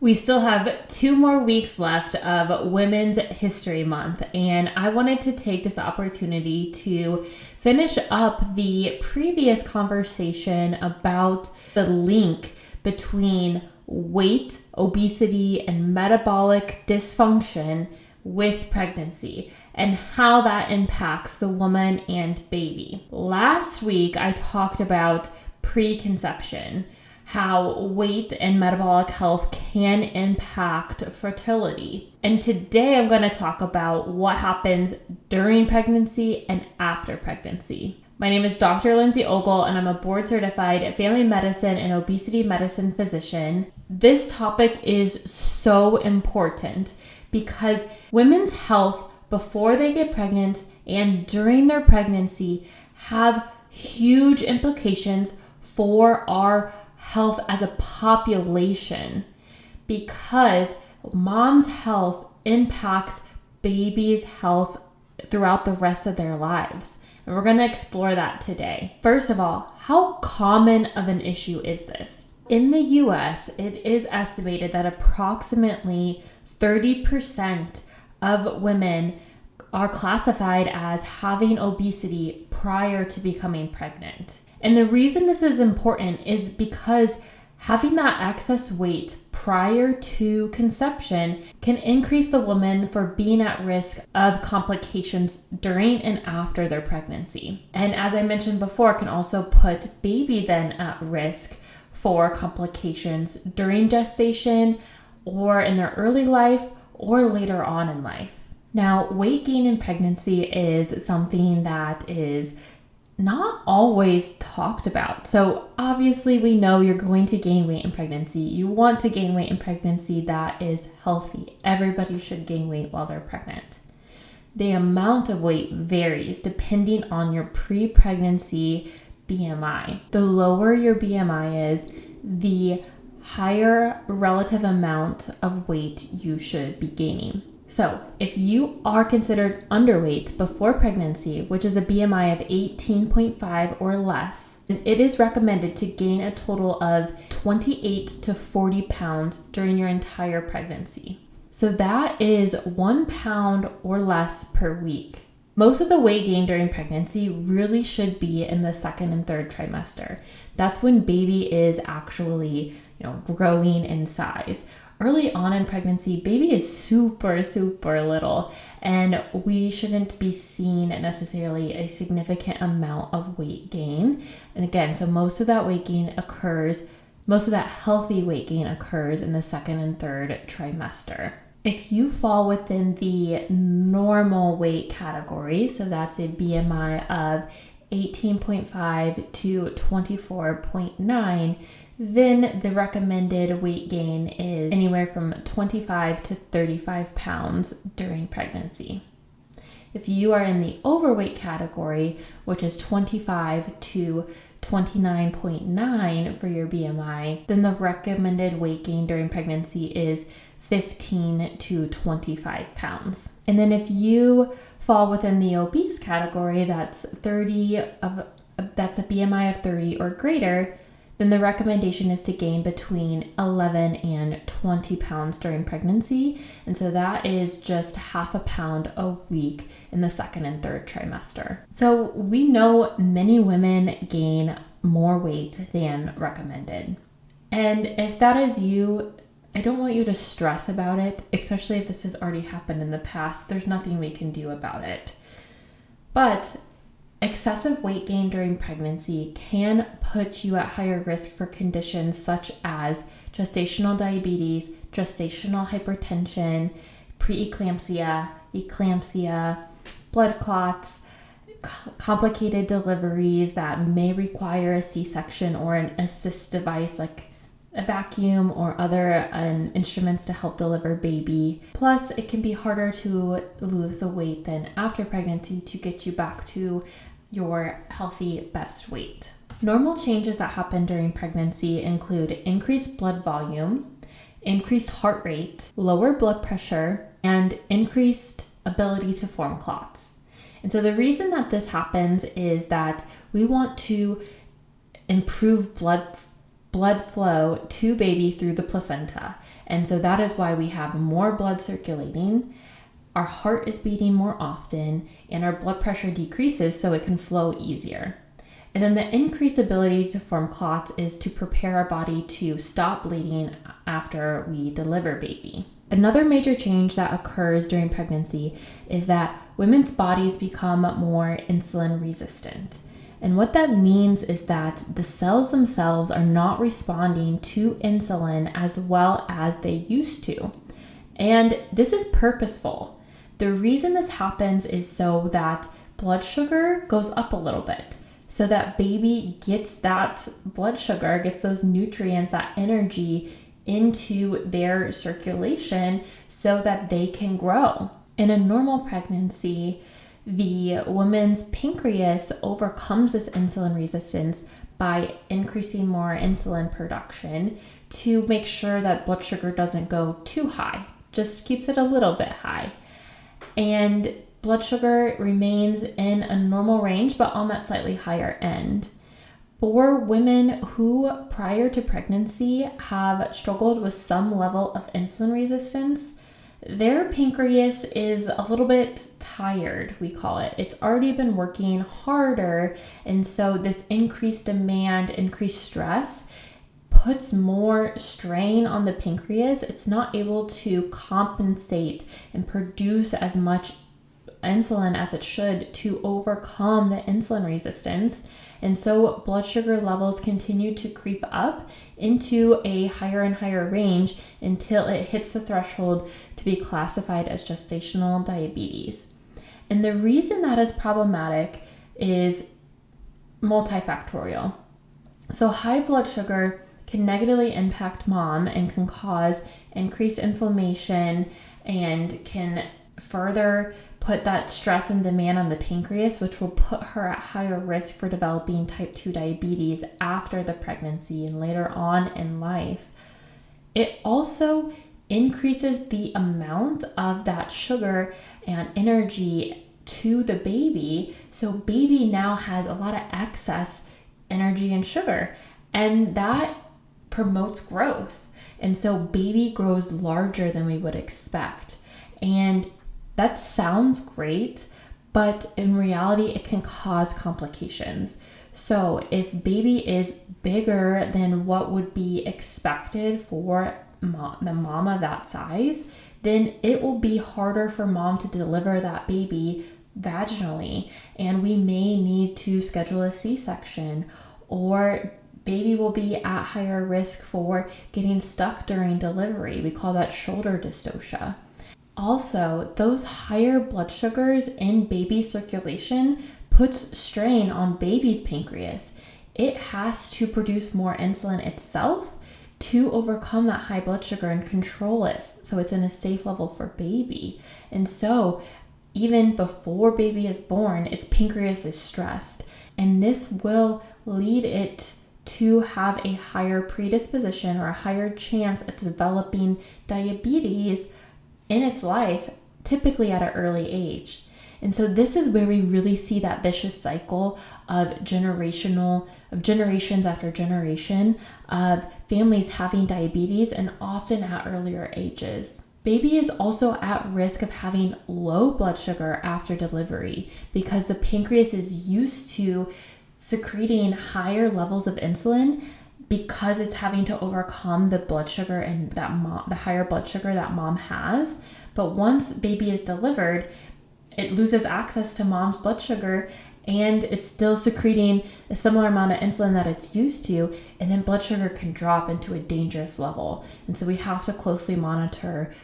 We still have 2 more weeks left of Women's History Month, and I wanted to take this opportunity to finish up the previous conversation about the link between weight, obesity, and metabolic dysfunction with pregnancy and how that impacts the woman and baby. Last week, I talked about preconception, how weight and metabolic health can impact fertility. And today I'm going to talk about what happens during pregnancy and after pregnancy. My name is Dr. Lindsay Ogle, and I'm a board-certified family medicine and obesity medicine physician. This topic is so important because women's health before they get pregnant and during their pregnancy have huge implications for our health as a population, because mom's health impacts baby's health throughout the rest of their lives. And we're going to explore that today. First of all, how common of an issue is this? In the US, it is estimated that approximately 30% of women are classified as having obesity prior to becoming pregnant. And the reason this is important is because having that excess weight prior to conception can increase the woman for being at risk of complications during and after their pregnancy. And as I mentioned before, can also put baby then at risk for complications during gestation or in their early life or later on in life. Now, weight gain in pregnancy is something that is not always talked about. So obviously we know you're going to gain weight in pregnancy. You want to gain weight in pregnancy that is healthy. Everybody should gain weight while they're pregnant. The amount of weight varies depending on your pre-pregnancy BMI. The lower your BMI is, the higher relative amount of weight you should be gaining. So if you are considered underweight before pregnancy, which is a BMI of 18.5 or less, then it is recommended to gain a total of 28 to 40 pounds during your entire pregnancy. So that is 1 pound or less per week. Most of the weight gain during pregnancy really should be in the second and third trimester. That's when baby is actually, growing in size. Early on in pregnancy, baby is super little, and we shouldn't be seeing necessarily a significant amount of weight gain. And again, so most of that healthy weight gain occurs in the second and third trimester. If you fall within the normal weight category, so that's a BMI of 18.5 to 24.9, then the recommended weight gain is anywhere from 25 to 35 pounds during pregnancy. If you are in the overweight category, which is 25 to 29.9 for your BMI, then the recommended weight gain during pregnancy is 15 to 25 pounds. And then if you fall within the obese category, that's a BMI of 30 or greater, then the recommendation is to gain between 11 and 20 pounds during pregnancy. And so that is just half a pound a week in the second and third trimester. So we know many women gain more weight than recommended. And if that is you, I don't want you to stress about it, especially if this has already happened in the past. There's nothing we can do about it. But excessive weight gain during pregnancy can put you at higher risk for conditions such as gestational diabetes, gestational hypertension, preeclampsia, eclampsia, blood clots, complicated deliveries that may require a C-section or an assist device like a vacuum or other instruments to help deliver baby. Plus, it can be harder to lose the weight than after pregnancy to get you back to your healthy best weight. Normal changes that happen during pregnancy include increased blood volume, increased heart rate, lower blood pressure, and increased ability to form clots. And so the reason that this happens is that we want to improve blood flow to baby through the placenta. And so that is why we have more blood circulating, our heart is beating more often, and our blood pressure decreases so it can flow easier. And then the increased ability to form clots is to prepare our body to stop bleeding after we deliver baby. Another major change that occurs during pregnancy is that women's bodies become more insulin resistant. And what that means is that the cells themselves are not responding to insulin as well as they used to. And this is purposeful. The reason this happens is so that blood sugar goes up a little bit, so that baby gets that blood sugar, gets those nutrients, that energy into their circulation so that they can grow. In a normal pregnancy, the woman's pancreas overcomes this insulin resistance by increasing more insulin production to make sure that blood sugar doesn't go too high, just keeps it a little bit high. And blood sugar remains in a normal range, but on that slightly higher end. For women who prior to pregnancy have struggled with some level of insulin resistance, their pancreas is a little bit tired, we call it. It's already been working harder, and so this increased demand, increased stress puts more strain on the pancreas. It's not able to compensate and produce as much insulin as it should to overcome the insulin resistance. And so blood sugar levels continue to creep up into a higher and higher range until it hits the threshold to be classified as gestational diabetes. And the reason that is problematic is multifactorial. So high blood sugar can negatively impact mom and can cause increased inflammation and can further put that stress and demand on the pancreas, which will put her at higher risk for developing type 2 diabetes after the pregnancy and later on in life. It also increases the amount of that sugar and energy to the baby. So baby now has a lot of excess energy and sugar, and that promotes growth. And so baby grows larger than we would expect. And that sounds great, but in reality, it can cause complications. So if baby is bigger than what would be expected for the mom of that size, then it will be harder for mom to deliver that baby vaginally. And we may need to schedule a C-section, or baby will be at higher risk for getting stuck during delivery. We call that shoulder dystocia. Also, those higher blood sugars in baby circulation puts strain on baby's pancreas. It has to produce more insulin itself to overcome that high blood sugar and control it so it's in a safe level for baby. And so even before baby is born, its pancreas is stressed, and this will lead it to have a higher predisposition or a higher chance at developing diabetes in its life, typically at an early age. And so this is where we really see that vicious cycle of generations after generation of families having diabetes, and often at earlier ages. Baby is also at risk of having low blood sugar after delivery because the pancreas is used to secreting higher levels of insulin because it's having to overcome the blood sugar and the higher blood sugar that mom has. But once baby is delivered, it loses access to mom's blood sugar and is still secreting a similar amount of insulin that it's used to, and then blood sugar can drop into a dangerous level. And so we have to closely monitor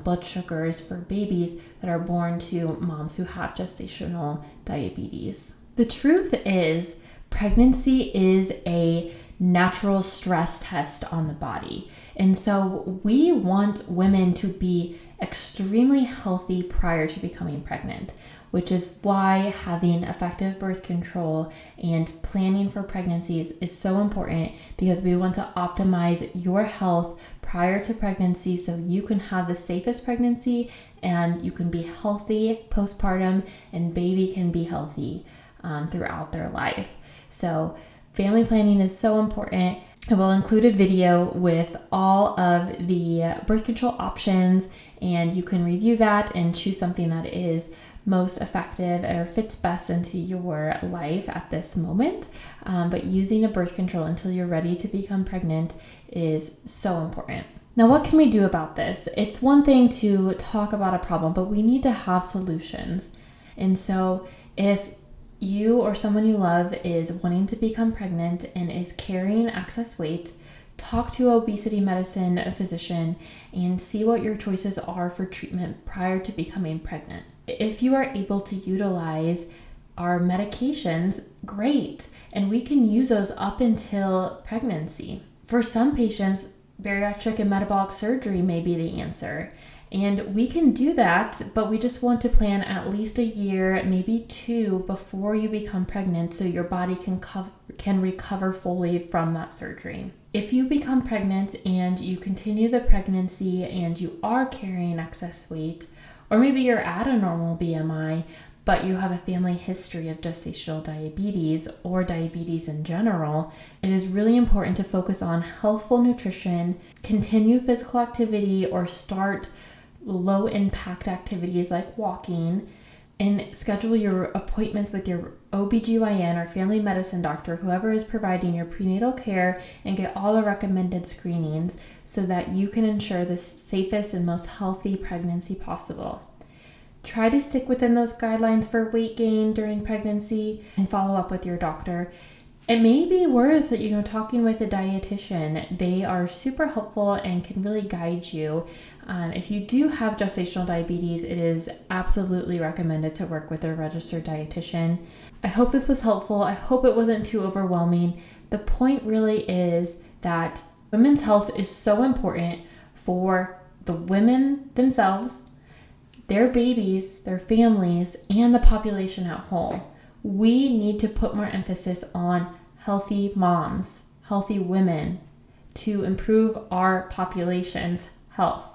blood sugars for babies that are born to moms who have gestational diabetes. The truth is, pregnancy is a natural stress test on the body. And so we want women to be extremely healthy prior to becoming pregnant, which is why having effective birth control and planning for pregnancies is so important, because we want to optimize your health prior to pregnancy so you can have the safest pregnancy and you can be healthy postpartum, and baby can be healthy throughout their life. So family planning is so important. I will include a video with all of the birth control options, and you can review that and choose something that is most effective or fits best into your life at this moment. But using a birth control until you're ready to become pregnant is so important. Now, what can we do about this? It's one thing to talk about a problem, but we need to have solutions. And so if you or someone you love is wanting to become pregnant and is carrying excess weight, talk to an obesity medicine physician and see what your choices are for treatment prior to becoming pregnant. If you are able to utilize our medications, great, and we can use those up until pregnancy. For some patients, bariatric and metabolic surgery may be the answer. And we can do that, but we just want to plan at least a year, maybe 2, before you become pregnant so your body can recover fully from that surgery. If you become pregnant and you continue the pregnancy and you are carrying excess weight, or maybe you're at a normal BMI, but you have a family history of gestational diabetes or diabetes in general, it is really important to focus on healthful nutrition, continue physical activity, or start low impact activities like walking, and schedule your appointments with your OBGYN or family medicine doctor, whoever is providing your prenatal care, and get all the recommended screenings so that you can ensure the safest and most healthy pregnancy possible. Try to stick within those guidelines for weight gain during pregnancy and follow up with your doctor. It may be worth, talking with a dietitian. They are super helpful and can really guide you. If you do have gestational diabetes, it is absolutely recommended to work with a registered dietitian. I hope this was helpful. I hope it wasn't too overwhelming. The point really is that women's health is so important for the women themselves, their babies, their families, and the population at whole. We need to put more emphasis on healthy moms, healthy women, to improve our population's health.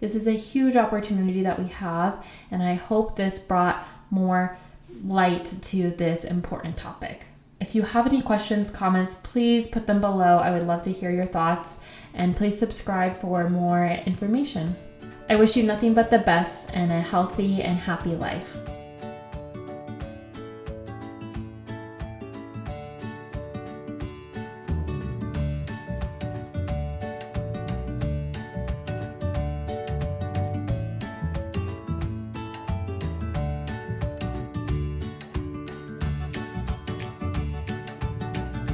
This is a huge opportunity that we have, and I hope this brought more light to this important topic. If you have any questions, comments, please put them below. I would love to hear your thoughts, and please subscribe for more information. I wish you nothing but the best and a healthy and happy life.